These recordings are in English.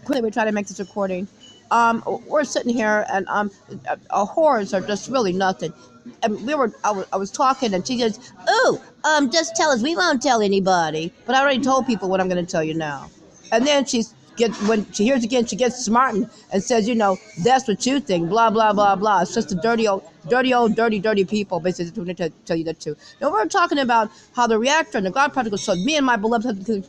We're trying to make this recording. We're sitting here, and our horrors are just really nothing. And I was talking, and she goes, "Oh, just tell us. We won't tell anybody." But I already told people what I'm going to tell you now. And then when she hears again, she gets smart and says, "That's what you think." Blah blah blah blah. It's just the dirty people. Basically, to tell you that too. Now we're talking about how the reactor and the God particle showed me and my beloved husband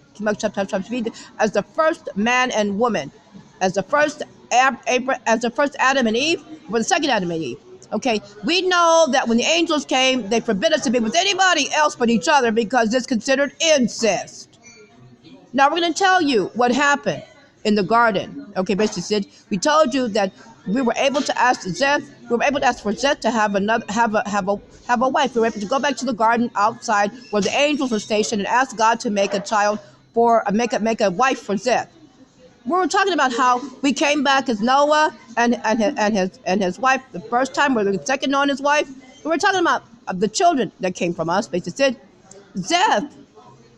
as the first man and woman, as the first Adam and Eve, or the second Adam and Eve. Okay, we know that when the angels came, they forbid us to be with anybody else but each other because it's considered incest. Now we're going to tell you what happened in the garden. Okay, basically, Sid, we told you that we were able to ask Zeth. We were able to ask for Zeth to have a wife. We were able to go back to the garden outside where the angels were stationed and ask God to make a child make a wife for Zeth. We were talking about how we came back as Noah and his wife the first time, or the second on his wife. We were talking about the children that came from us. Basically, said Zeth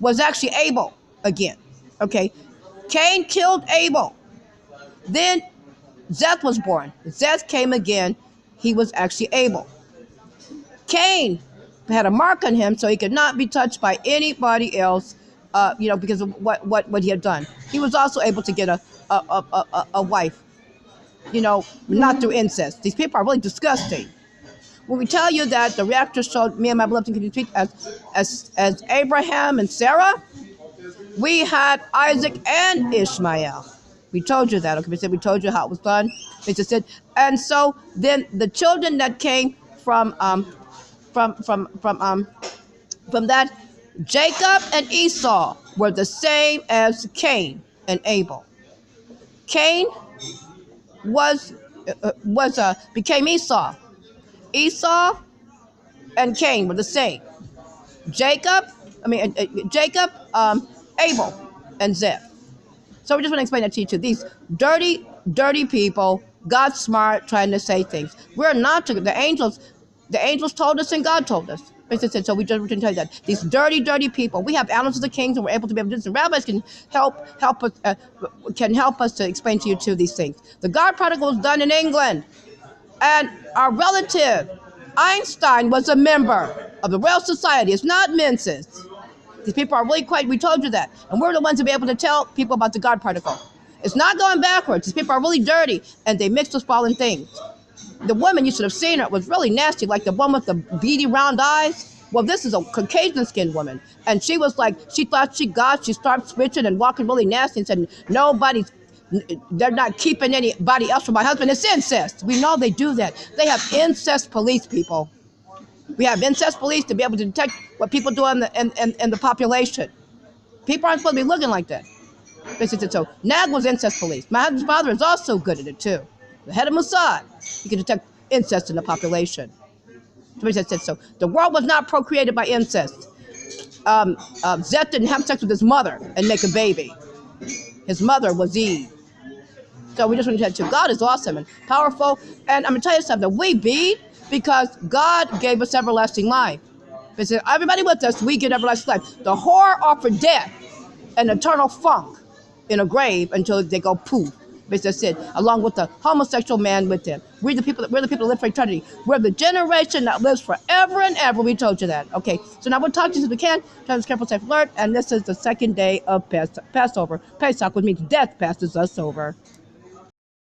was actually Abel again. Okay, Cain killed Abel. Then Zeth was born. Zeth came again. He was actually Abel. Cain had a mark on him, so he could not be touched by anybody else. Because of what he had done. He was also able to get a wife, not through incest. These people are really disgusting. When we tell you that the reactor showed me and my beloved can speak as Abraham and Sarah, we had Isaac and Ishmael. We told you that. Okay, we told you how it was done. They just said, and so then the children that came from that, Jacob and Esau were the same as Cain and Abel. Cain became Esau. Esau and Cain were the same. Jacob, Abel, and Zeth. So we just want to explain that to you too. These dirty people got smart trying to say things. We're not to the angels. The angels told us and God told us. So we just didn't tell you that. These dirty people. We have annals of the kings, and we're able to be able to do this. And rabbis can help us to explain to you too these things. The God prodigal was done in England, and our relative Einstein was a member of the Royal Society. It's not Menses. These people are really quite. We told you that, and we're the ones to be able to tell people about the God particle. It's not going backwards. These people are really dirty, and they mix with fallen things. The woman, you should have seen her, was really nasty, like the one with the beady round eyes. Well, this is a Caucasian skinned woman. And she was like, she thought she started switching and walking really nasty and said, they're not keeping anybody else from my husband. It's incest. We know they do that. They have incest police, people. We have incest police to be able to detect what people do in the population. People aren't supposed to be looking like that. So NAG was incest police. My husband's father is also good at it, too. The head of Mossad, he could detect incest in the population. So the world was not procreated by incest. Zeth didn't have sex with his mother and make a baby. His mother was Eve. So we just want to tell you, God is awesome and powerful. And I'm going to tell you something. We beat because God gave us everlasting life. He said, everybody with us, we get everlasting life. The whore offered death and eternal funk in a grave until they go poof. That's it, along with the homosexual man with them. We're the people that live for eternity. We're the generation that lives forever and ever. We told you that. Okay, so now we'll talk to you as we can. Try to be careful, safe, alert. And this is the second day of Passover. Pesach, which means death passes us over.